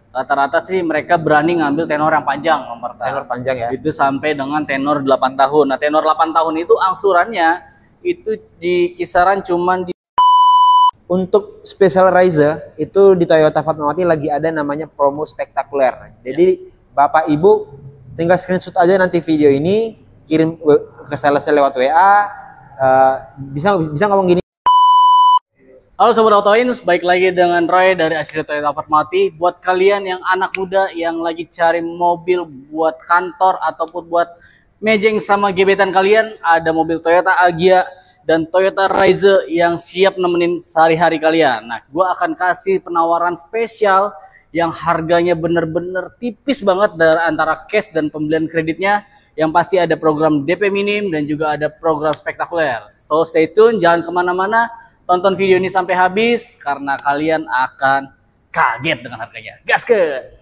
rata-rata sih mereka berani ngambil tenor yang panjang, Bang Parta. Tenor panjang ya. Itu sampai dengan tenor 8 tahun. Nah, tenor 8 tahun itu angsurannya itu di kisaran cuman di... Untuk Special Raiza itu di Toyota Fatmawati lagi ada namanya promo spektakuler. Jadi Bapak Ibu tinggal screenshot aja nanti video ini, kirim ke sales lewat WA, bisa ngomong gini. Halo Sobat Autoins, baik lagi dengan Roy dari Asri Toyota Fatmawati. Buat kalian yang anak muda yang lagi cari mobil buat kantor ataupun buat mejeng sama gebetan kalian, ada mobil Toyota Agya dan Toyota Raiza yang siap nemenin sehari-hari kalian. Nah, gue akan kasih penawaran spesial yang harganya bener-bener tipis banget dari antara cash dan pembelian kreditnya. Yang pasti ada program DP minim dan juga ada program spektakuler. So stay tune, jangan kemana-mana. Tonton video ini sampai habis karena kalian akan kaget dengan harganya. Gaskeun!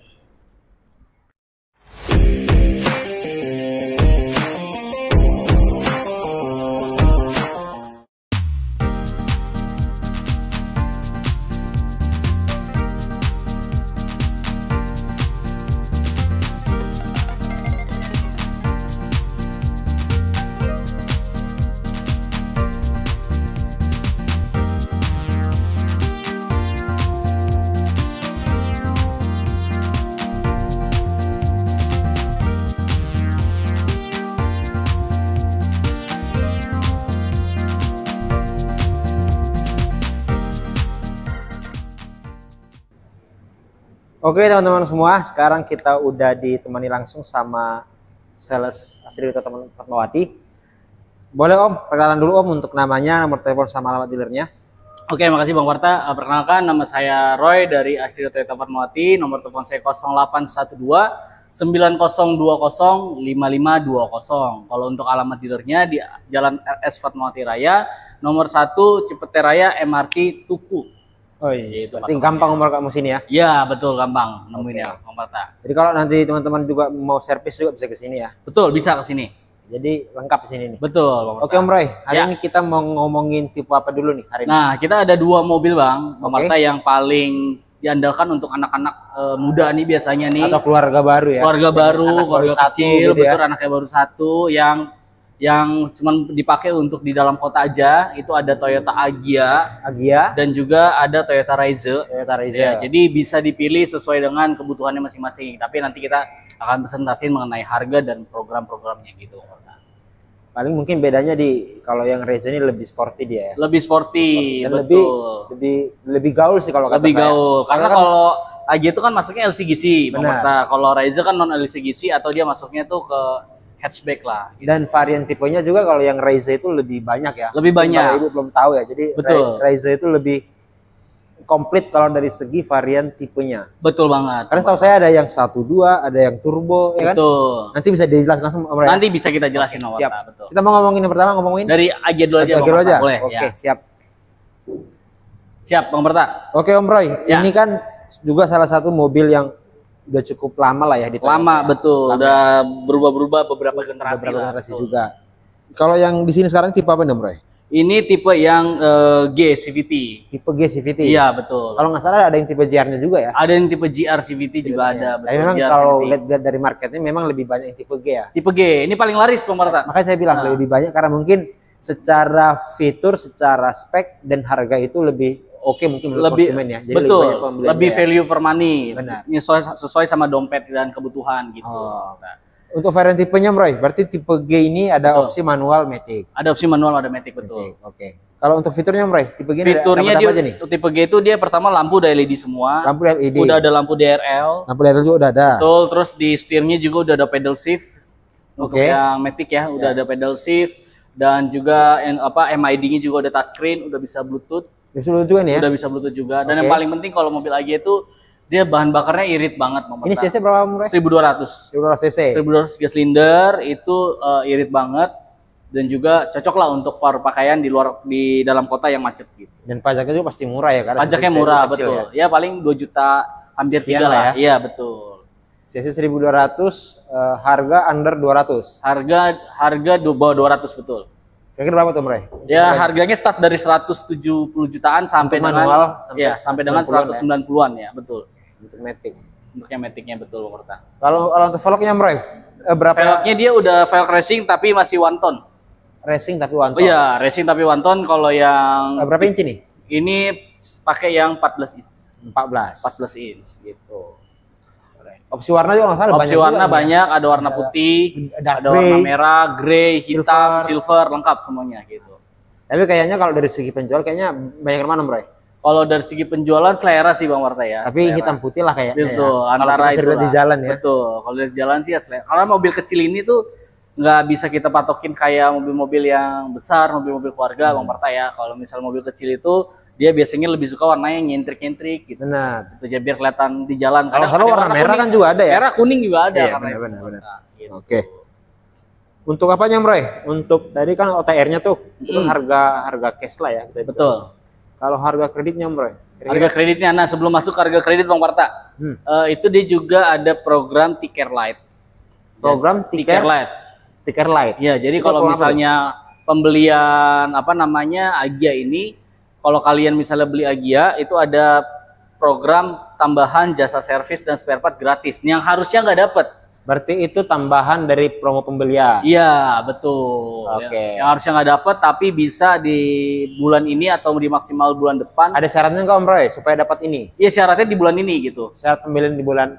Oke teman-teman semua, sekarang kita udah ditemani langsung sama sales Asri Toyota Fatmawati. Boleh Om, perkenalan dulu Om untuk namanya, nomor telepon sama alamat dealernya. Oke, makasih Bang Parta. Perkenalkan, nama saya Roy dari Asri Toyota Fatmawati. Nomor telepon saya 0812 9020 5520. Kalau untuk alamat dealernya di Jalan RS Fatmawati Raya, nomor 1 Cipete Raya MRT Tuku. Oh iya, berarti gampang nomor kamu sini ya? Iya, betul, gampang nemuin ya, Bang Parta. Jadi kalau nanti teman-teman juga mau servis juga bisa ke sini ya? Betul, bisa ke sini. Jadi lengkap di sini nih. Betul, Bang Parta. Oke Om Roy, hari ini kita mau ngomongin tipe apa dulu nih hari ini? Nah, kita ada dua mobil Bang Parta yang paling diandalkan untuk anak-anak muda nih biasanya nih. Atau keluarga baru ya? Keluarga baru, keluarga kecil, gitu betul, ya? anaknya baru satu yang cuman dipakai untuk di dalam kota aja. Itu ada Toyota Agya dan juga ada Toyota Raiza. Ya, jadi bisa dipilih sesuai dengan kebutuhannya masing-masing. Tapi nanti kita akan presentasiin mengenai harga dan program-programnya gitu. Paling mungkin bedanya di kalau yang Raiza ini lebih sporty dia ya. Lebih sporty, dan betul. lebih gaul sih kalau kata lebih saya. gaul. Karena kan, kalau Agya itu kan masuknya LCGC, benar. Kalau Raiza kan non LCGC atau dia masuknya tuh ke hatchback lah. Gitu. Dan varian tipenya juga kalau yang Raiza itu lebih banyak ya. Lebih banyak. Kalau Ibu belum tahu ya. Jadi Raiza itu lebih komplit kalau dari segi varian tipenya. Betul banget. Karena setahu saya ada yang 1.2, ada yang turbo, ya kan? Betul. Nanti bisa dijelaskan langsung Om Roy. Nanti bisa kita jelasin. Oke, siap. Betul. Kita mau ngomongin yang pertama, dari Agya dulu aja. Agya dulu aja. Boleh. Oke, ya. siap. Siap, Bang Parta. Oke Om Roy, ya. Ini kan juga salah satu mobil yang udah cukup lama lah ya di Toyota. Lama, betul. Udah berubah-berubah beberapa generasi juga. Kalau yang di sini sekarang tipe apa nih Om Roy? Ini tipe yang G CVT. Tipe G CVT. Iya, betul. Kalau nggak salah ada yang tipe GR-nya juga ya? Ada yang tipe GR CVT juga ada. Tapi memang kalau lihat dari marketnya memang lebih banyak yang tipe G ya? Tipe G, ini paling laris Bang Parta. Makanya saya bilang lebih banyak karena mungkin secara fitur, secara spek dan harga itu lebih oke mungkin lebih konsumen ya. Jadi betul, lebih ya. value for money. Benar. Sesuai sama dompet dan kebutuhan gitu. Untuk varian tipenya Roy, berarti tipe G ini ada opsi manual matic. Ada opsi manual, ada matic, betul. Oke. Kalau untuk fiturnya Roy, tipe G fiturnya ada apa aja nih? Tipe G itu dia pertama lampu udah LED semua. Lampu LED. Udah ada lampu DRL. Lampu DRL juga udah ada. Betul, terus di setirnya juga udah ada pedal shift. Untuk yang matic ya, udah ada pedal shift dan juga MID-nya juga udah touchscreen, udah bisa Bluetooth. Bisa Bluetooth juga nih ya? Udah bisa Bluetooth juga. Dan yang paling penting kalau mobil AG itu dia bahan bakarnya irit banget. Ini cc berapa Roy? 1200. 1200 cc. 1200 gas silinder itu irit banget dan juga cocok lah untuk pakaian di dalam kota yang macet gitu. Dan pajaknya juga pasti murah ya karena pajaknya murah, betul. Ya paling 2 juta hampir 3 lah ya. Iya, betul. cc 1200, harga under 200. Harga bawah 200, betul. Kira-kira berapa tuh Roy? Ya harganya start dari 170 jutaan sampai dengan manual sampai dengan 190-an ya, betul. Untuk matic. Untuknya Matic-nya betul Bang Marta. Kalau untuk velgnya Bro, berapa? Velgnya dia udah velg racing tapi masih one tone. Racing tapi one Oh tone. iya, racing tapi one tone. Kalau yang Berapa inci nih? ini pakai yang 14 inch. 14. 14 inch gitu. Opsi warna juga nggak salah Opsi banyak warna juga, banyak, ada warna putih, dark ada warna gray, merah, grey, hitam, silver. silver, lengkap semuanya gitu. Tapi kayaknya kalau dari segi penjual kayaknya banyak yang mana Bro? Kalau dari segi penjualan selera sih Bang Marta ya. Tapi selera. hitam putih lah kayaknya. Betul, Ya. antara kalau kita itu di jalan ya. Betul, kalau dari jalan sih ya selera. Karena mobil kecil ini tuh nggak bisa kita patokin kayak mobil-mobil yang besar, mobil-mobil keluarga Bang Marta ya. Kalau misal mobil kecil itu dia biasanya lebih suka warnanya yang nyentrik-nyentrik gitu. Benar. Itu aja biir kelihatan di jalan. Kalau ada warna merah kuning, kan juga ada ya. Merah kuning juga ada Iya, karena benar, itu. benar. Gitu. Oke. Untuk apanya Bro? Untuk tadi kan OTR-nya tuh itu kan harga cash lah ya. Betul. Kalau harga kreditnya Bro? Harga kreditnya, nah sebelum masuk harga kredit Bang Parta, itu dia juga ada program Ticker Light. Program Ticker Light. Ticker Light. Ya, jadi Itu kalau apa misalnya pembelian apa namanya Agia ini, kalau kalian misalnya beli Agia itu ada program tambahan jasa servis dan spare part gratis yang harusnya nggak dapet. Berarti itu tambahan dari promo pembelian. Iya, betul. Oke. Yang harusnya nggak dapet tapi bisa di bulan ini atau di maksimal bulan depan. Ada syaratnya nggak Om Roy supaya dapat ini? Iya, syaratnya di bulan ini gitu. Syarat pembelian di bulan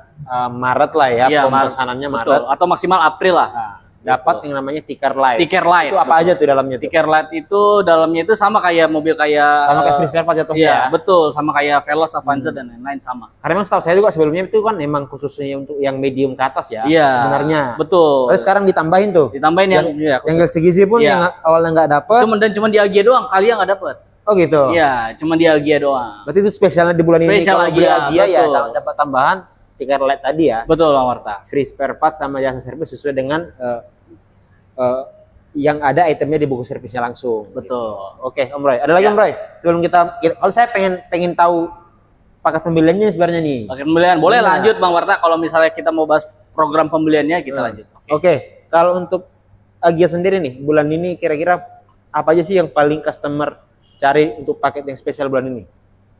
Maret lah ya, Iya, pemesanannya Maret. Betul. Atau maksimal April lah. Nah, dapat yang namanya Ticker Light. Ticker Light. Itu apa aja tuh dalamnya tuh? Ticker Light itu dalamnya itu sama kayak mobil kayak Sama kayak free spare part jatuhnya. Iya, betul, sama kayak Veloz, Avanza dan lain-lain sama. Karena memang setahu saya juga sebelumnya itu kan emang khususnya untuk yang medium ke atas ya. Iya. Sebenarnya. Betul. Terus sekarang ditambahin tuh. Ditambahin yang ya, yang LCGC pun Iya. yang awalnya nggak dapet. Cuman di Agia doang, kalian nggak dapet. Oh gitu. Iya, cuma di Agia doang. Berarti itu spesialnya di bulan ini Spesial kalau beli Agia, Agia ya betul. dapat tambahan Ticker Light tadi ya. Betul Bang Marta. Free spare part sama jasa servis sesuai dengan yang ada itemnya di buku servisnya langsung. Betul. Oke, Om Roy. Ada lagi Ya. Om Roy? Sebelum kalau saya pengen tahu paket pembeliannya sebenarnya nih. Paket pembelian boleh Nah. lanjut Bang Marta kalau misalnya kita mau bahas program pembeliannya kita lanjut. Oke. Kalau untuk Agia sendiri nih, bulan ini kira-kira apa aja sih yang paling customer cari untuk paket yang spesial bulan ini?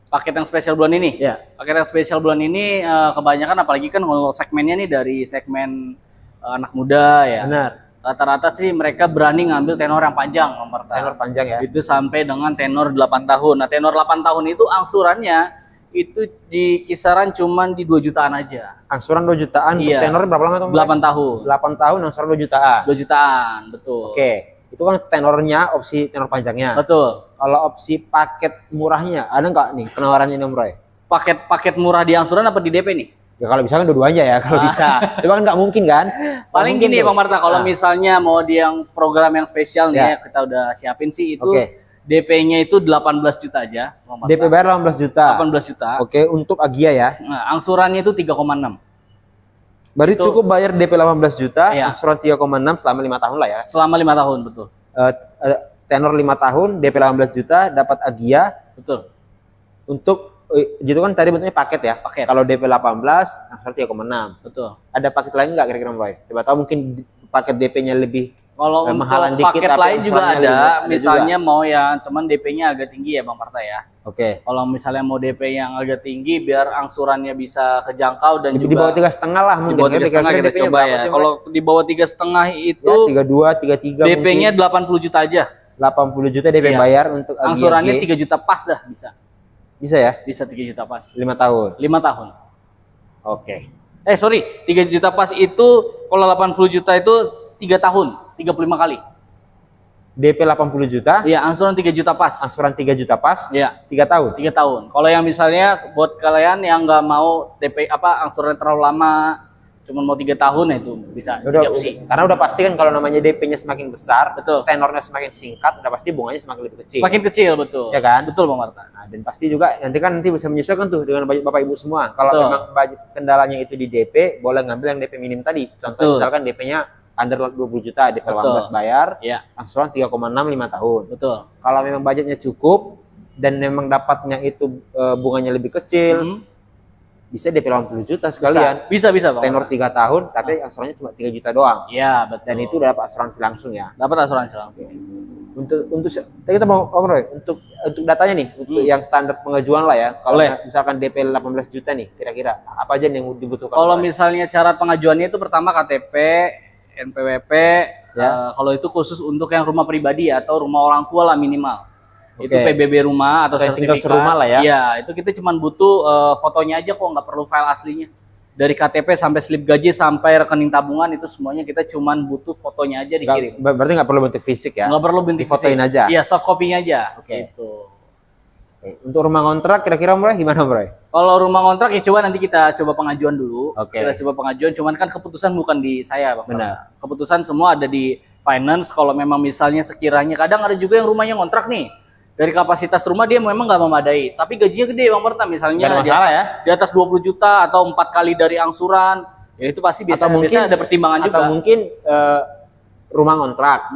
Paket yang spesial bulan ini. Ya. Paket yang spesial bulan ini kebanyakan apalagi kan kalau segmennya nih dari segmen anak muda ya. Benar. Rata-rata sih mereka berani ngambil tenor yang panjang Bang Marta. Tenor panjang ya. Itu sampai dengan tenor 8 tahun. Nah, tenor 8 tahun itu angsurannya itu di kisaran cuman di 2 jutaan aja. Angsuran 2 jutaan untuk Iya. tenor berapa lama tuh? Om Roy? 8 tahun. 8 tahun angsuran 2 jutaan. 2 jutaan, betul. Oke. Itu kan tenornya, opsi tenor panjangnya. Betul. Kalau opsi paket murahnya, ada nggak nih penawarannya nih Om Roy? Paket murah di angsuran apa di DP nih? Ya kalau bisa kan dua-duanya ya, kalau bisa. Coba kan nggak mungkin kan? Nggak Paling mungkin gini tuh. Bang Marta, kalau Nah, misalnya mau di yang program yang spesial nih Ya. ya, kita udah siapin sih itu Oke. DP-nya itu 18 juta aja, Bang Marta. DP bayar 18 juta. 18 juta. Oke, untuk Agia ya. Nah, angsurannya itu 3,6 Berarti Itu- cukup bayar DP 18 juta, Iya. angsuran 3,6 selama 5 tahun lah ya. selama 5 tahun, betul. Tenor 5 tahun, DP 18 juta, dapat Agia Betul. untuk gitu kan tadi bentuknya paket ya. Paket. Kalau DP 18, angsuran 3,6. Betul. Ada paket lain nggak kira-kira Om Roy? Coba tahu mungkin paket DP-nya lebih Kalau untuk mahalan dikit, paket tapi lain juga angsurannya ada, lebih- misalnya mau yang cuman DP-nya agak tinggi ya Bang Marta ya. Oke. Kalau misalnya mau DP yang agak tinggi biar angsurannya bisa kejangkau dan Di bawah juga 3,5 lah di mungkin. bawah 3,5 kita DP-nya coba berapa ya. sih, Om Roy? Kalau di bawah 3,5 itu Ya, 32, 33 DP-nya mungkin. 80 juta aja. 80 juta DP Iya. bayar untuk Agia Angsurannya G. 3 juta pas dah bisa. Bisa ya? Bisa 3 juta pas. 5 tahun. 5 tahun. Oke. Sorry, 3 juta pas itu kalau 80 juta itu 3 tahun, 35 kali. DP 80 juta, Iya, angsuran 3 juta pas. angsuran 3 juta pas, Iya, 3 tahun. 3 tahun. Kalau yang misalnya buat kalian yang nggak mau DP angsuran terlalu lama, cuma mau 3 tahun ya itu bisa Udah, jadi opsi. karena udah pasti kan kalau namanya DP-nya semakin besar, Betul. tenornya semakin singkat, udah pasti bunganya semakin lebih kecil. Makin kecil, betul. Ya kan? Betul Bang Marta. Nah, dan pasti juga nanti bisa menyesuaikan tuh dengan budget Bapak Ibu semua. Kalau Betul. memang budget kendalanya itu di DP, boleh ngambil yang DP minim tadi. Contoh Betul. misalkan DP-nya under 20 juta, DP 18 Betul. bayar, Iya, angsuran 3,6 5 tahun. betul. Kalau memang budgetnya cukup dan memang dapatnya itu bunganya lebih kecil, Hmm, bisa DP 80 juta sekalian. Bisa Bang. Tenor 3 tahun, tapi asuransinya cuma 3 juta doang. Iya, betul. Dan itu udah dapat asuransi langsung ya. Dapat asuransi langsung. Untuk kita mau Roy, untuk datanya nih, untuk yang standar pengajuan lah ya. Kalau misalkan DP 18 juta nih, kira-kira apa aja yang dibutuhkan? Kalau misalnya syarat pengajuannya itu pertama KTP, NPWP, ya. Kalau itu khusus untuk yang rumah pribadi atau rumah orang tua lah minimal. Itu PBB rumah atau sertifikat. Tinggal serumah lah ya. Iya, itu kita cuma butuh fotonya aja kok, nggak perlu file aslinya. Dari KTP sampai slip gaji sampai rekening tabungan itu semuanya kita cuma butuh fotonya aja dikirim. Berarti nggak perlu bentuk fisik ya? Nggak perlu bentuk fisik. Fotoin aja? Iya, soft copy-nya aja. Gitu. Untuk rumah kontrak kira-kira Bro gimana Bro? Kalau rumah kontrak ya coba nanti kita coba pengajuan dulu. Kita coba pengajuan, cuman kan keputusan bukan di saya Bang. Benar. Keputusan semua ada di finance. Kalau memang misalnya sekiranya kadang ada juga yang rumahnya kontrak nih. Dari kapasitas rumah dia memang nggak memadai, tapi gajinya gede Bang Perta, misalnya di atas 20 juta atau 4 kali dari angsuran, ya itu pasti biasa ada pertimbangan juga. Atau mungkin rumah kontrak,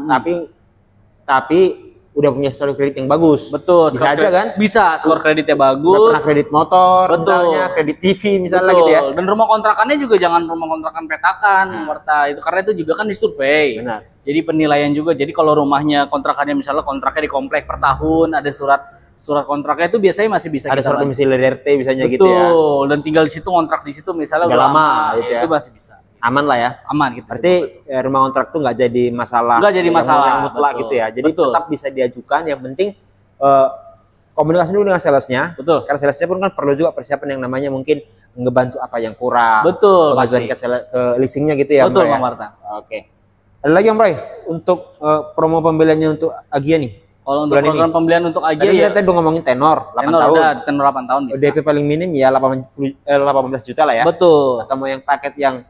tapi udah punya skor kredit yang bagus. Betul. Bisa aja kan? Bisa, skor kreditnya bagus. Udah pernah kredit motor, misalnya kredit TV misalnya gitu ya. Dan rumah kontrakannya juga jangan rumah kontrakan petakan, Bang Perta. Itu karena itu juga kan disurvei. Benar. Jadi penilaian juga. Jadi kalau rumahnya kontrakannya misalnya kontraknya di komplek per tahun, ada surat kontraknya itu biasanya masih bisa ada surat domicile RT misalnya gitu ya. Betul. Dan tinggal di situ kontrak di situ misalnya udah lama gitu ya. Itu masih bisa. Aman lah ya. Aman gitu. Berarti rumah kontrak tuh nggak jadi masalah. Nggak jadi masalah yang mutlak gitu ya. Jadi tetap bisa diajukan. Yang penting komunikasi dulu dengan salesnya. Betul. Karena salesnya pun kan perlu juga persiapan yang namanya mungkin ngebantu apa yang kurang. Betul. Pengajuan ke leasingnya gitu ya. Betul Bang Marta. Oke. Ada lagi Om Roy untuk promo pembeliannya untuk Agia nih? Kalau untuk program pembelian untuk Agia ya. Kita tadi udah ngomongin tenor 8 tahun. Udah, tenor 8 tahun bisa. DP paling minim ya 18 juta lah ya. Betul. Atau mau yang paket yang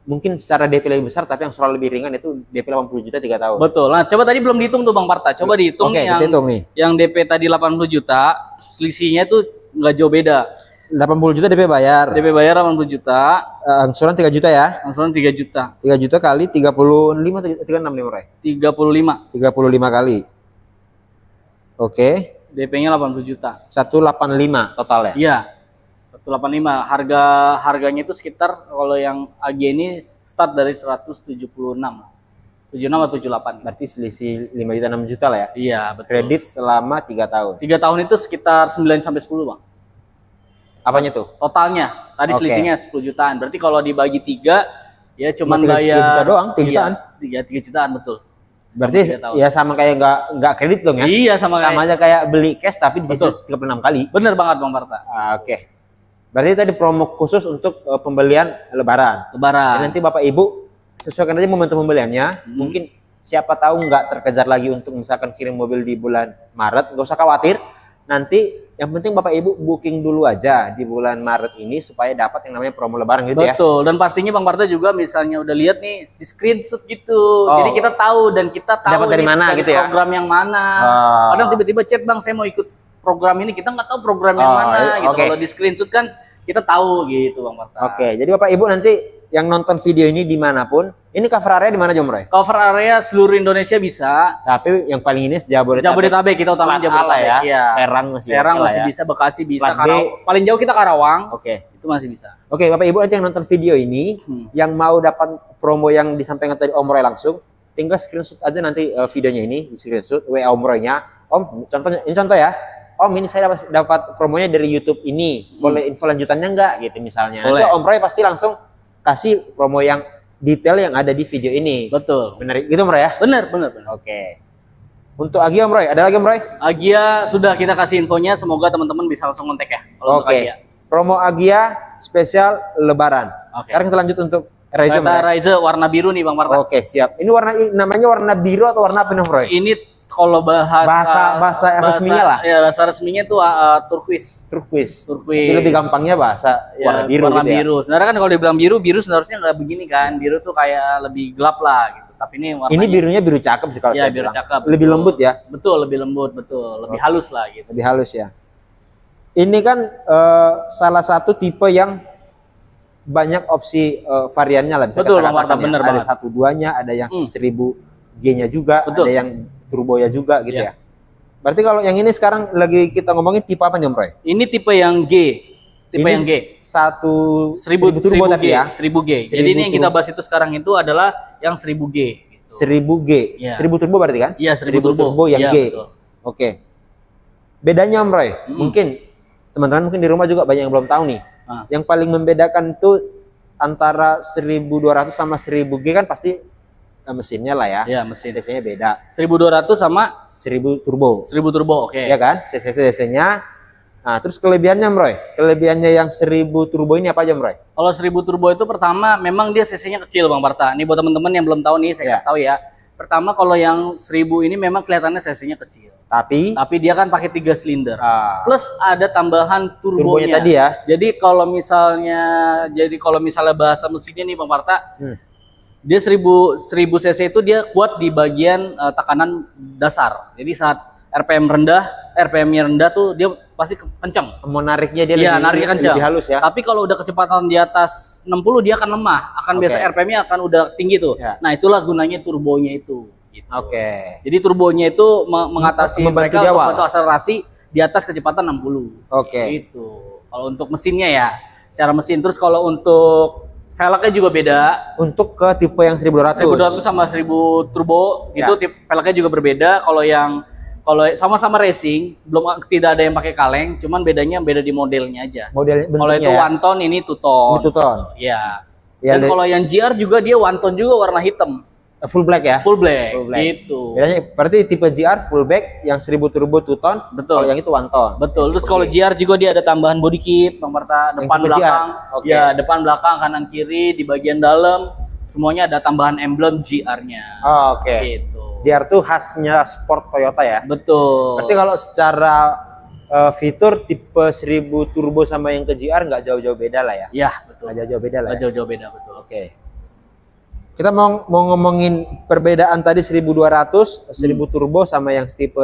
mungkin secara DP lebih besar tapi yang soal lebih ringan itu DP 80 juta 3 tahun. Betul. Nah, coba tadi belum dihitung tuh Bang Parta. Coba dihitung kita hitung nih. Yang DP tadi 80 juta, selisihnya tuh nggak jauh beda. 80 juta DP bayar. DP bayar 80 juta. Angsuran 3 juta ya? Angsuran 3 juta. 3 juta kali 35 36 nih, Roy. 35. 35 kali. Oke. DP-nya 80 juta. 185 total ya? Iya. 185. Harganya itu sekitar kalau yang AG ini start dari 176. 76 atau 78. Berarti selisih 5 juta 6 juta lah ya? Iya, betul. Kredit selama 3 tahun. 3 tahun itu sekitar 9 sampai 10, Bang. Apanya tuh? Totalnya. Tadi selisihnya 10 jutaan. Berarti kalau dibagi 3 ya cuma bayar 3 juta doang, 3 jutaan. Iya, 3 jutaan betul. Berarti ya sama kayak nggak kredit dong ya? Iya, sama aja kayak beli cash tapi dicicil 36 kali. Bener banget Bang Parta. Oke. Berarti tadi promo khusus untuk pembelian lebaran. Dan nanti Bapak Ibu sesuaikan aja momentum pembeliannya. Mungkin siapa tahu nggak terkejar lagi untuk misalkan kirim mobil di bulan Maret, nggak usah khawatir. Nanti yang penting Bapak Ibu booking dulu aja di bulan Maret ini supaya dapat yang namanya promo lebaran gitu ya. Betul. Dan pastinya Bang Parta juga misalnya udah lihat nih di screenshot gitu. Jadi kita tahu dan kita tahu dapat dari mana gitu ya. Program yang mana. Kadang tiba-tiba chat Bang saya mau ikut program ini, kita nggak tahu program yang mana gitu. Kalau di screenshot kan kita tahu gitu Bang Parta. Oke. Jadi Bapak Ibu nanti yang nonton video ini dimanapun, ini cover area di mana Jom Roy? Cover area seluruh Indonesia bisa. Tapi yang paling ini Jabodetabek kita utama Jabodetabek ya. Serang masih bisa, Bekasi bisa, paling jauh kita Karawang. Oke. Itu masih bisa. Oke, Bapak Ibu nanti yang nonton video ini, yang mau dapat promo yang disampaikan tadi Om Roy langsung, tinggal screenshot aja nanti videonya ini, di screenshot WA Om Roy-nya. Om, contohnya ini contoh ya. Om, ini saya dapat promonya dari YouTube ini. Boleh info lanjutannya enggak gitu misalnya. Nanti Om Roy pasti langsung kasih promo yang detail yang ada di video ini. Betul. Benar gitu Om Roy ya? Benar. Oke. Untuk Agia Om Roy, ada lagi Om Roy? Agia sudah kita kasih infonya, semoga teman-teman bisa langsung kontak ya. Oke. Promo Agia spesial lebaran. Sekarang kita lanjut untuk Raiza warna biru nih Bang Parta. Oke, siap. Ini namanya warna biru atau warna apa nih Om Roy? Ini kalau bahasa resminya lah. Ya, bahasa resminya tuh turquoise. Jadi lebih gampangnya bahasa warna biru. Warna biru. Sebenarnya kan kalau dibilang biru seharusnya nggak begini kan. Biru tuh kayak lebih gelap lah gitu. Tapi ini warnanya. Ini birunya biru cakep sih kalau saya biru bilang. Cakep. Lebih lembut ya. Betul, lebih lembut, betul. Lebih halus lah gitu. Lebih halus ya. Ini kan salah satu tipe yang banyak opsi variannya lah bisa katakan. Ada 1.2-nya, ada yang 1000 G-nya juga, ada yang turbonya juga gitu ya. Berarti kalau yang ini sekarang lagi kita ngomongin tipe apa nih Om Roy? Ini tipe yang G. tipe yang G. 1000 turbo tadi ya. 1000G. Jadi ini yang kita bahas itu sekarang itu adalah yang 1000G. Gitu. 1000G. Ya. 1000 turbo berarti kan? Iya, 1000 turbo yang ya, G. Oke. Bedanya Om Roy, mungkin teman-teman mungkin di rumah juga banyak yang belum tahu nih. Yang paling membedakan tuh antara 1200 sama 1000G kan pasti mesinnya lah ya. Iya, mesin. CC-nya beda. 1200 sama 1000 turbo. 1000 turbo, oke. Ya kan? CC-nya. Nah, terus kelebihannya, Roy. Kelebihannya yang 1000 turbo ini apa aja, Roy? Kalau 1000 turbo itu pertama memang dia CC-nya kecil, Bang Parta. Ini buat teman-teman yang belum tahu nih, saya kasih tahu ya. Pertama kalau yang 1000 ini memang kelihatannya CC-nya kecil. Tapi dia kan pakai 3 silinder. Plus ada tambahan turbonya tadi ya. Jadi kalau misalnya bahasa mesinnya nih Bang Parta, dia 1000 cc itu dia kuat di bagian tekanan dasar. Jadi saat RPM-nya rendah tuh dia pasti kencang. Mau nariknya dia lebih halus ya. Tapi kalau udah kecepatan di atas 60 dia akan lemah. Biasa RPM-nya akan udah tinggi tuh. Ya. Nah, itulah gunanya turbonya itu. Gitu. Jadi turbonya itu mengatasi mereka untuk membantu akselerasi di atas kecepatan 60. Gitu. Kalau untuk mesinnya ya, secara mesin. Terus kalau untuk velgnya juga beda. Untuk ke tipe yang 1200 sama 1000 turbo itu velgnya juga berbeda. Kalau sama-sama racing, tidak ada yang pakai kaleng, cuman beda di modelnya aja. Kalau itu one tone, ini two tone. Ini two tone. Ya. Dan kalau yang GR juga dia one tone juga warna hitam. Full black ya? Full black. Gitu. Bedanya berarti tipe GR full black, yang 1000 turbo two tone. Betul. Kalau yang itu one tone. Betul. Terus kalau GR juga dia ada tambahan body kit, Bang Parta, depan belakang. Ya, depan belakang, kanan kiri, di bagian dalam semuanya ada tambahan emblem GR-nya. Gitu. GR tuh khasnya sport Toyota ya? Betul. Berarti kalau secara fitur tipe 1000 turbo sama yang ke GR nggak jauh-jauh beda lah ya? Iya, betul. Nggak jauh-jauh beda lah. Nggak jauh-jauh beda, betul. Kita mau ngomongin perbedaan tadi 1200, 1000 turbo sama yang tipe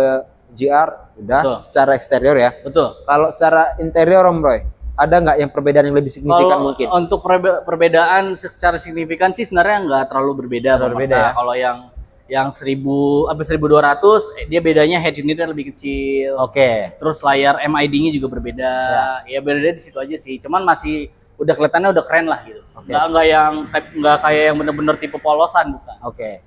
GR udah. Betul. Secara eksterior ya. Betul. Kalau secara interior Om Roy, ada nggak yang perbedaan yang lebih signifikan mungkin? Untuk perbedaan secara signifikan sih sebenarnya nggak terlalu berbeda. Ya? Kalau yang 1000 sampai 1200 dia bedanya head unitnya lebih kecil. Terus layar MID-nya juga berbeda. Ya beda di situ aja sih. Cuman masih udah kelihatannya udah keren lah gitu. Nggak kayak yang bener-bener tipe polosan, bukan.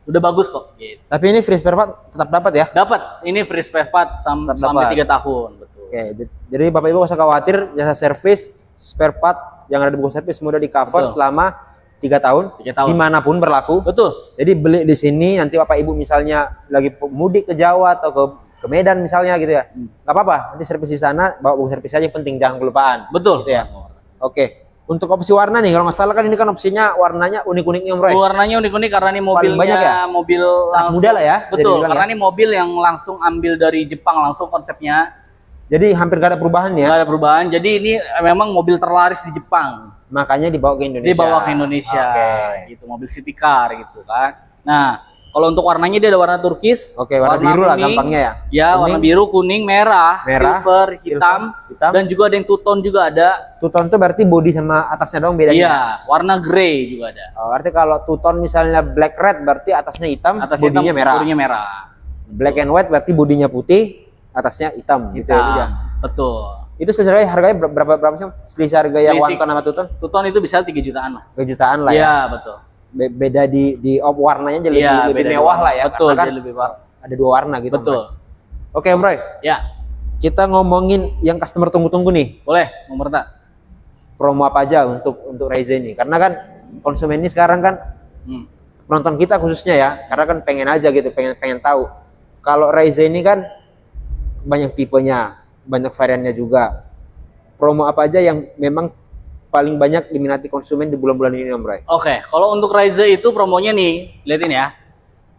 Udah bagus kok. Gitu. Tapi ini free spare part tetap dapat ya? Dapat. Ini free spare part sampai 3 tahun. Betul. Jadi Bapak Ibu nggak usah khawatir, jasa servis spare part yang ada di buku servis mudah di cover selama 3 tahun, dimanapun berlaku. Betul. Jadi beli di sini, nanti Bapak Ibu misalnya lagi mudik ke Jawa atau ke Medan misalnya gitu ya, nggak apa-apa. Nanti servis di sana, bawa buku servis aja, yang penting jangan kelupaan. Betul. Gitu ya. Untuk opsi warna nih, kalau nggak salah kan ini kan opsinya warnanya unik-uniknya Om Roy. Warnanya unik-unik karena ini mobilnya mobil langsung. Muda lah ya. Betul. Karena ini mobil yang langsung ambil dari Jepang langsung konsepnya. Jadi hampir gak ada perubahan ya? Gak ada perubahan. Jadi ini memang mobil terlaris di Jepang. Makanya dibawa ke Indonesia. Dibawa ke Indonesia. Gitu, mobil city car gitu kan. Nah, kalau untuk warnanya dia ada warna turkis, warna biru lah gampangnya ya. Ya, warna biru, kuning, merah, silver, hitam, dan juga ada yang two tone juga ada. Two tone itu berarti body sama atasnya doang bedanya. Iya, warna grey juga ada. Berarti kalau two tone misalnya black red berarti atasnya hitam, bodinya merah. Bodinya merah. Black and white berarti bodinya putih, atasnya hitam. Gitu ya. Betul. Itu selisih harganya berapa sih? Selisih harga yang one tone sama two tone? Two tone itu bisa 3 jutaan lah. 3 jutaan lah ya. Iya, betul. Beda di warnanya jadi lebih mewah lah ya. Betul, kan lebih mewah. Ada 2 warna gitu. Betul. Oke Om Roy. Ya. Kita ngomongin yang customer tunggu-tunggu nih. Boleh, Om Berta. Promo apa aja untuk Raiza ini? Karena kan konsumen ini sekarang kan penonton kita khususnya ya, karena kan pengen aja gitu, pengen tahu. Kalau Raiza ini kan banyak tipenya, banyak variannya juga. Promo apa aja yang memang paling banyak diminati konsumen di bulan-bulan ini Om Roy? Kalau untuk Raiza itu promonya nih, lihatin ya.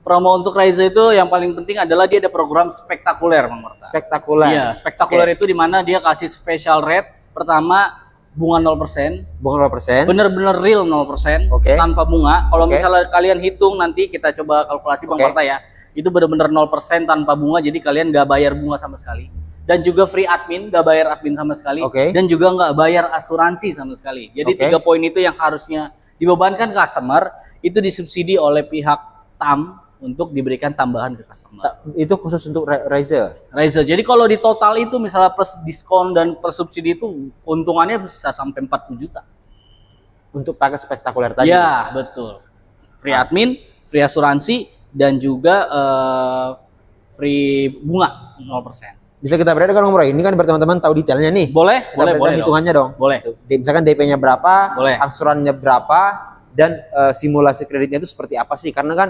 Promo untuk Raiza itu yang paling penting adalah dia ada program spektakuler, Bang Marta. Spektakuler. Iya, spektakuler itu dimana dia kasih special rate. Pertama, bunga 0%. Bunga 0%. Bener-bener real 0%. Tanpa bunga. Kalau misalnya kalian hitung nanti kita coba kalkulasi Bang Marta ya. Itu bener-bener 0% tanpa bunga, jadi kalian nggak bayar bunga sama sekali. Dan juga free admin, nggak bayar admin sama sekali. Dan juga nggak bayar asuransi sama sekali. Jadi 3 poin itu yang harusnya dibebankan customer, itu disubsidi oleh pihak TAM untuk diberikan tambahan ke customer. Itu khusus untuk Riser. Riser. Jadi kalau di total itu misalnya plus diskon dan plus subsidi itu keuntungannya bisa sampai 40 juta. Untuk paket spektakuler tadi. Ya, betul. Free admin, free asuransi, dan juga free bunga 0%. Bisa kita bedakan Om Roy, ini kan biar teman-teman tahu detailnya nih. Boleh, kita boleh hitungannya dong. Boleh. Misalkan DP-nya berapa, Boleh. angsurannya berapa, dan simulasi kreditnya itu seperti apa sih? Karena kan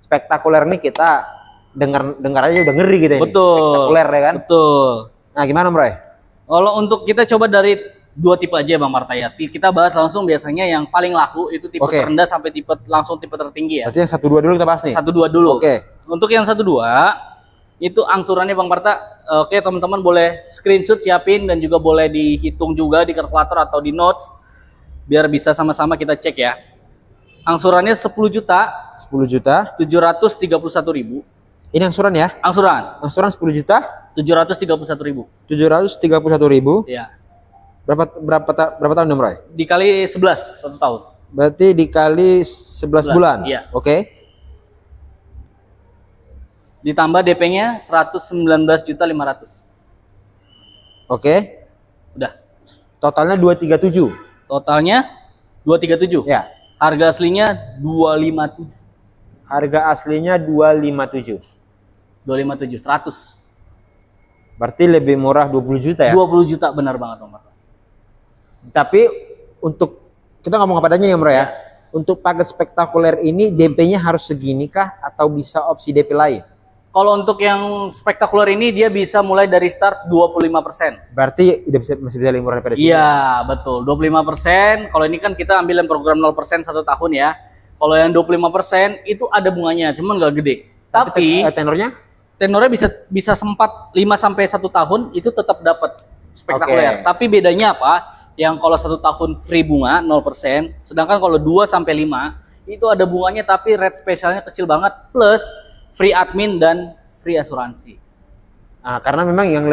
spektakuler nih kita dengar aja udah ngeri gitu ini. Betul. Spektakuler ya kan? Betul. Nah, gimana Om Roy? Kalau untuk kita coba dari 2 tipe aja Bang Marta ya. Kita bahas langsung biasanya yang paling laku itu tipe terendah sampai langsung tipe tertinggi ya. Berarti yang 1-2 dulu kita bahas nih. 1-2 dulu. Oke. Untuk yang 1-2 itu angsurannya Bang Marta, oke teman-teman boleh screenshot siapin dan juga boleh dihitung juga di kalkulator atau di notes biar bisa sama-sama kita cek ya. Angsurannya 10 juta 10 juta 731.000. ini angsuran ya? Angsuran 10 juta 731.000. 731.000. Ya. Berapa tahun Om Roy? Dikali 11 1 tahun. Berarti dikali 11 bulan. Iya. Oke. Ditambah DP-nya 119.500.000. Oke. Udah. Totalnya 237. Totalnya 237. Ya. Harga aslinya 257. Harga aslinya 257. 257 100. Berarti lebih murah 20 juta ya? 20 juta benar banget Om. Tapi untuk kita ngomong apa adanya nih Om Roy ya. Untuk paket spektakuler ini DP-nya harus segini kah atau bisa opsi DP lain? Kalau untuk yang spektakuler ini dia bisa mulai dari start 25%. Berarti masih bisa lebih murah daripada sini. Iya, betul. 25%. Kalau ini kan kita ambil yang program 0% 1 tahun ya. Kalau yang 25% itu ada bunganya, cuman nggak gede. Tapi tenornya bisa sempat 5 sampai 1 tahun itu tetap dapat spektakuler. Tapi bedanya apa? Yang kalau 1 tahun free bunga 0%, sedangkan kalau 2 sampai 5 itu ada bunganya tapi rate spesialnya kecil banget plus free admin dan free asuransi. Nah, karena memang yang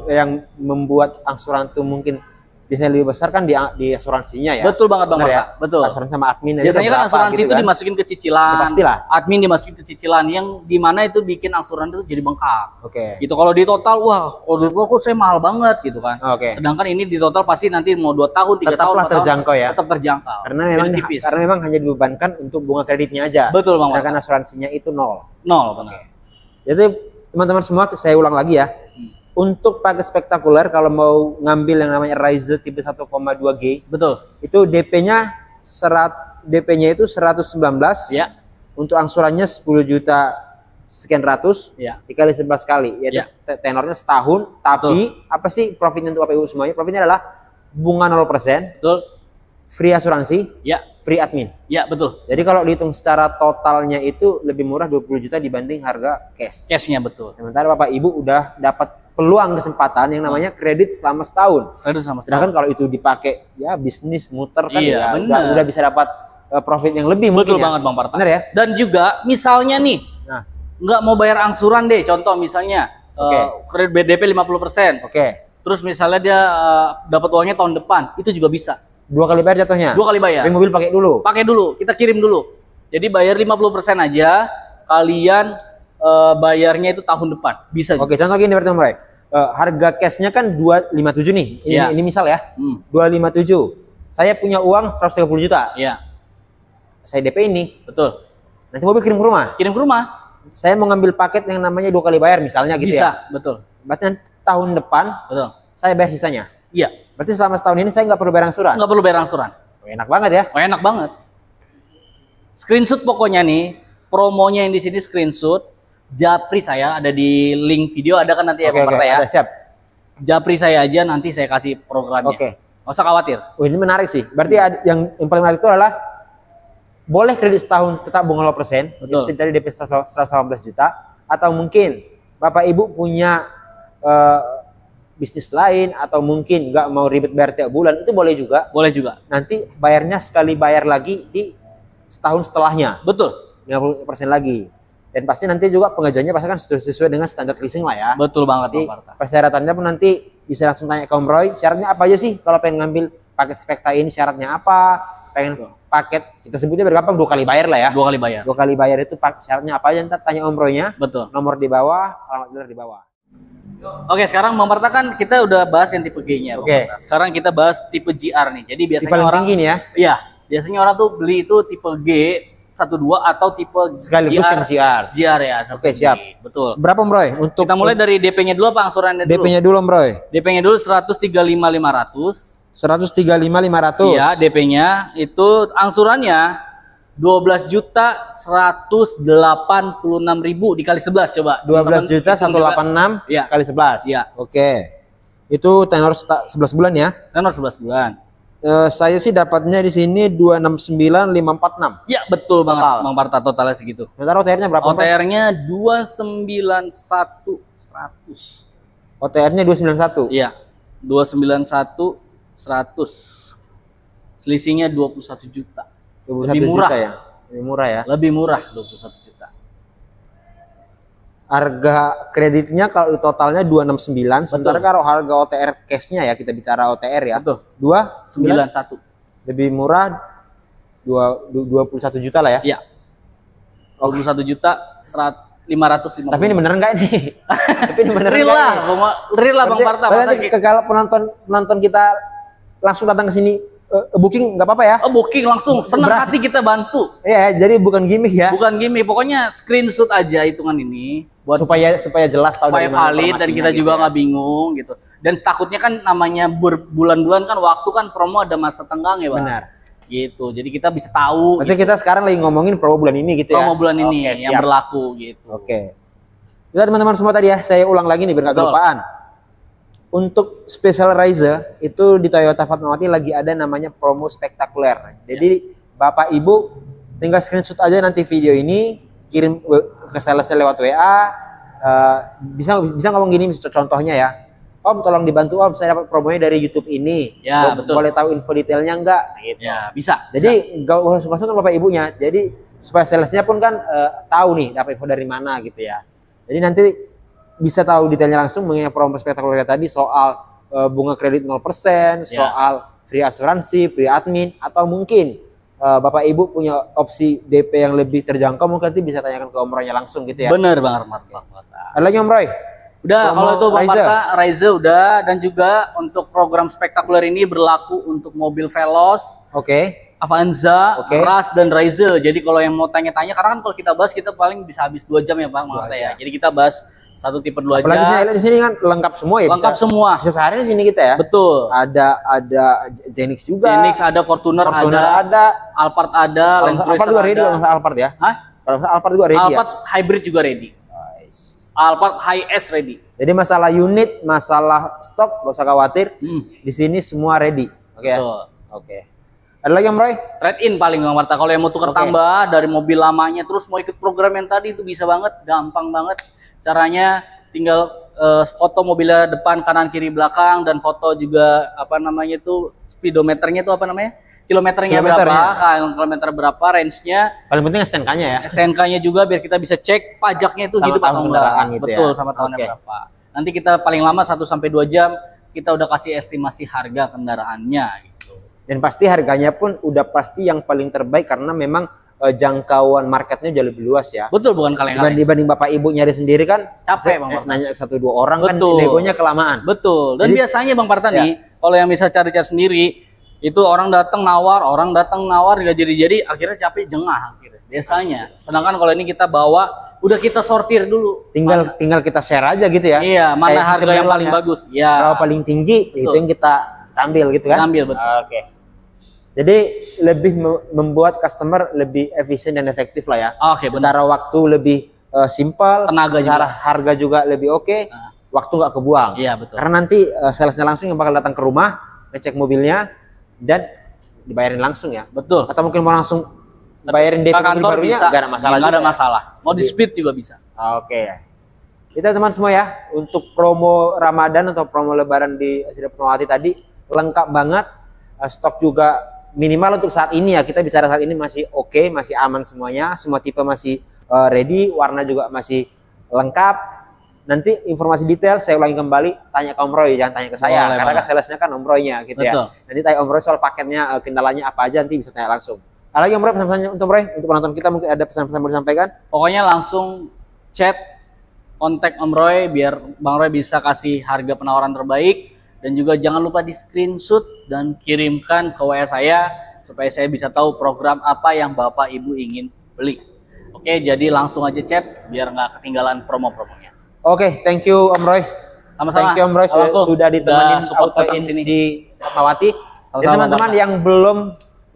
yang membuat angsuran itu mungkin biasanya lebih besar kan di asuransinya ya. Betul banget Bang Marta. Ya? Betul. Asuransi sama admin aja. Biasanya kan asuransi gitu itu dimasukin ke cicilan. Ya, pastilah. Admin dimasukin ke cicilan yang dimana itu bikin angsuran itu jadi bengkak. Oke. Gitu kalau di total wah, kalau di total kok saya mahal banget gitu kan. Oke. Sedangkan ini di total pasti nanti mau 2 tahun, 3 tahun, tetaplah terjangkau ya. Tetap terjangkau. Karena memang hanya dibebankan untuk bunga kreditnya aja. Betul Bang. Sedangkan asuransinya itu 0. 0 benar. Jadi teman-teman semua saya ulang lagi ya. Untuk paket spektakuler kalau mau ngambil yang namanya Riser tipe 1,2G, betul. Itu DP-nya itu 119. Ya. Untuk angsurannya 10 juta sekian ratus dikali 11 kali. Yaitu tenornya setahun, tapi apa sih profitnya untuk Bapak Ibu semuanya? Profitnya adalah bunga 0%. Betul. Free asuransi, free admin. Ya, betul. Jadi kalau dihitung secara totalnya itu lebih murah 20 juta dibanding harga cash. Cashnya betul. Sementara Bapak Ibu udah dapat peluang kesempatan yang namanya kredit selama setahun. Sedangkan kalau itu dipakai ya bisnis muter kan udah bisa dapat profit yang lebih. Betul mungkin banget Bang Parta. Benar ya? Dan juga misalnya nih, nggak mau bayar angsuran deh, contoh misalnya kredit BDP 50%. Terus misalnya dia dapat uangnya tahun depan, itu juga bisa. 2 kali bayar jatuhnya? 2 kali bayar. Tapi mobil pakai dulu? Pakai dulu, kita kirim dulu. Jadi bayar 50% aja, kalian bayarnya itu tahun depan. Bisa juga. Oke, contoh gini berarti harga cashnya kan 257 nih. Ini misal ya. 257. Saya punya uang 130 juta. Iya. Saya DP ini. Betul. Nanti mobil kirim ke rumah. Kirim ke rumah. Saya mau ngambil paket yang namanya 2 kali bayar misalnya gitu ya. Bisa, betul. Berarti tahun depan saya bayar sisanya. Iya. Berarti selama setahun ini saya nggak perlu bayar angsuran. Nggak perlu bayar angsuran. Enak banget ya. Enak banget. Screenshot pokoknya nih, promonya yang di sini screenshot. Japri saya ada di link video, ada kan nanti ya Bang Parta ya. Ada, siap. Japri saya aja nanti saya kasih programnya. Nggak usah khawatir. Ini menarik sih. Berarti yang paling menarik itu adalah boleh kredit setahun tetap bunga 0%. Betul. Dari DP 118 juta. Atau mungkin Bapak Ibu punya bisnis lain atau mungkin nggak mau ribet bayar tiap bulan, itu boleh juga. Boleh juga. Nanti bayarnya sekali bayar lagi di setahun setelahnya. Betul. 50% lagi. Dan pasti nanti juga pengajuannya pasti kan sesuai dengan standar leasing lah ya. Betul banget Bang Parta. Persyaratannya pun nanti bisa langsung tanya ke Om Roy, syaratnya apa aja sih kalau pengen ngambil paket spekta ini, syaratnya apa? pengen paket, kita sebutnya bergampang 2 kali bayar lah ya. 2 kali bayar. 2 kali bayar itu syaratnya apa aja, ntar tanya Om Roy-nya. Betul. Nomor di bawah, alamat dealer di bawah. Oke, sekarang Bang Parta kan kita udah bahas yang tipe G-nya. Oke. Sekarang kita bahas tipe GR nih. Jadi biasanya Paling orang tinggi nih ya. Iya, biasanya orang tuh beli itu tipe G 12 atau tipe Sekaligus yang GR. GR ya. Oke, siap. Betul. Berapa Om Roy? Untuk Kita mulai dari DP-nya dulu apa angsurannya dulu? DP-nya dulu Om Roy. DP-nya dulu 135.500. 135.500. Iya, DP-nya itu angsurannya 12.186.000 dikali 11 coba. 12.186 Iya. kali 11. Iya. Oke. Itu tenor 11 bulan ya. Tenor 11 bulan. Saya sih dapatnya di sini 269.546. Ya, betul banget Total. Bang Parta, totalnya segitu. Sementara OTR-nya berapa? Om Roy? OTR-nya 291.100. OTR-nya 291. Iya. 291.100. Selisihnya 21 juta. 21 Lebih murah. juta ya. Lebih murah ya. Lebih murah 21 juta. Harga kreditnya kalau totalnya 269, sementara kalau harga OTR cash-nya ya, kita bicara OTR ya. Betul. 291. 91. Lebih murah 21 juta lah ya. Iya. 21 juta 550. Tapi ini beneran nggak ini? Tapi ini beneran real nggak lah, ini? real lah Bang Parta. Masa Nanti kalau penonton kita langsung datang ke sini booking nggak apa-apa ya? Oh, booking langsung, senang hati kita bantu. Iya, jadi bukan gimmick ya. Bukan gimmick, pokoknya screenshot aja hitungan ini buat supaya jelas tahu supaya dari mana valid dan kita informasinya juga gitu nggak bingung gitu. Dan takutnya kan namanya berbulan-bulan kan waktu kan promo ada masa tenggang ya, Bang. Benar. Gitu. Jadi kita bisa tahu Berarti kita sekarang lagi ngomongin promo bulan ini gitu ya. promo bulan ini Oke, yang siap. berlaku gitu. Oke. Kita teman-teman semua tadi ya, saya ulang lagi nih biar nggak Betul. kelupaan. Untuk Special Riser itu di Toyota Fatmawati lagi ada namanya promo spektakuler. Jadi Bapak Ibu tinggal screenshot aja nanti video ini, kirim ke sales lewat WA. Bisa ngomong gini contohnya ya. Om tolong dibantu Om, saya dapat promonya dari YouTube ini. Ya, betul. Boleh tahu info detailnya enggak? Gitu. Ya, bisa. Jadi nggak usah kan Bapak Ibunya. Jadi supaya salesnya pun kan tahu nih dapat info dari mana gitu ya. Jadi nanti bisa tahu detailnya langsung mengenai promo spektakuler tadi soal bunga kredit 0%, soal free asuransi, free admin, atau mungkin Bapak Ibu punya opsi DP yang lebih terjangkau, mungkin nanti bisa tanyakan ke Om Roy-nya langsung gitu ya. Bener banget, Bang Parta. Ada lagi Om Roy? Udah, Promo kalau itu Bang Riser. Parta, Riser udah, dan juga untuk program spektakuler ini berlaku untuk mobil Veloz, Oke. Avanza, Oke. Ras, dan Riser. Jadi kalau yang mau tanya-tanya, karena kan kalau kita bahas kita paling bisa habis 2 jam ya Bang Parta ya. Jadi kita bahas satu tipe dulu Apalagi saya aja. lihat di sini kan lengkap semua ya. Lengkap bisa, semua. Bisa sehari di sini kita ya. Betul. Ada Genix juga. Genix ada, Fortuner ada, Alphard ada, Land Alphard Cruiser juga ready ada. kalau nggak Alphard ya. Hah? Kalau nggak Alphard juga ready Alphard Hybrid juga ready. ya. Alphard High S ready. Jadi masalah unit, masalah stok, gak usah khawatir. Di sini semua ready. Oke ya? Betul. Oke. Ada lagi Om Roy? Trade in paling Bang Marta. Kalau yang mau tukar tambah dari mobil lamanya terus mau ikut program yang tadi itu bisa banget, gampang banget. Caranya tinggal foto mobilnya depan, kanan, kiri, belakang, dan foto juga apa namanya itu speedometernya itu apa namanya? Kilometernya berapa, kilometer berapa, range-nya. Paling penting STNK-nya ya. STNK-nya juga biar kita bisa cek pajaknya itu Sama hidup tahun atau kendaraan enggak. gitu Betul, ya. sama tahunnya berapa. Nanti kita paling lama 1 sampai 2 jam kita udah kasih estimasi harga kendaraannya gitu. Dan pasti harganya pun udah pasti yang paling terbaik karena memang jangkauan marketnya jauh lebih luas ya. Betul, bukan kaleng-kaleng. Dibanding Bapak Ibu nyari sendiri kan Capek Bang Parta. nanya 1-2 orang kan Betul. negonya kelamaan. Betul. Dan Jadi, biasanya Bang Parta nih, kalau yang bisa cari-cari sendiri, itu orang datang nawar nggak jadi-jadi, akhirnya capek jengah akhirnya. Biasanya. Sedangkan kalau ini kita bawa, udah kita sortir dulu. Tinggal kita share aja gitu ya. Iya, mana Kayak harga sistem yang lelang paling ya. bagus. Ya. Berapa paling tinggi itu yang kita ambil gitu kan. Ambil, betul. Oke. Jadi lebih membuat customer lebih efisien dan efektif lah ya. Oke, benar. Secara waktu lebih simpel, Tenaga secara juga. harga juga lebih oke, waktu nggak kebuang. Iya, betul. Karena nanti salesnya langsung yang bakal datang ke rumah, ngecek mobilnya dan dibayarin langsung ya. Betul. Atau mungkin mau langsung bayarin DP Ke mobil kantor barunya bisa. nggak ada masalah Nggak ada juga ya. masalah. Mau di split juga bisa. Oke. Kita teman semua ya, untuk promo Ramadan atau promo Lebaran di Asri Fatmawati tadi lengkap banget. Stok juga minimal untuk saat ini ya, kita bicara saat ini masih oke, masih aman semuanya, semua tipe masih ready, warna juga masih lengkap. nanti informasi detail saya ulangi kembali, tanya ke Om Roy, jangan tanya ke saya. Boleh, Karena Bang. kan salesnya kan Om Roy-nya gitu Betul. ya. Nanti tanya Om Roy soal paketnya, kendalanya apa aja, nanti bisa tanya langsung. Ada lagi Om Roy pesan-pesan untuk Om Roy, untuk penonton kita mungkin ada pesan-pesan mau disampaikan? Pokoknya langsung chat, kontak Om Roy biar Bang Roy bisa kasih harga penawaran terbaik. Dan juga jangan lupa di screenshot dan kirimkan ke WA saya supaya saya bisa tahu program apa yang Bapak Ibu ingin beli. Oke, jadi langsung aja chat biar nggak ketinggalan promo-promonya. Oke, thank you Om Roy. Sama-sama. Thank you Om Roy sudah ditemenin support Auto datang Ins sini. di Fatmawati. Dan Sama-sama, teman-teman Bapak. yang belum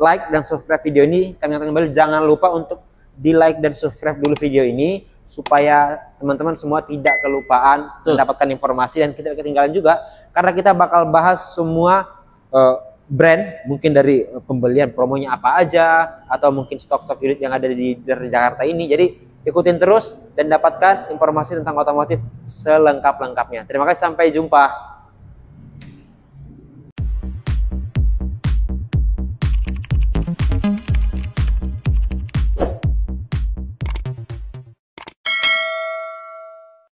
like dan subscribe video ini, kami ingatkan kembali jangan lupa untuk di like dan subscribe dulu video ini supaya teman-teman semua tidak kelupaan mendapatkan informasi dan tidak ketinggalan juga, karena kita bakal bahas semua brand, mungkin dari pembelian promonya apa aja atau mungkin stok-stok unit yang ada di Jakarta ini. Jadi ikutin terus dan dapatkan informasi tentang otomotif selengkap-lengkapnya. Terima kasih, sampai jumpa.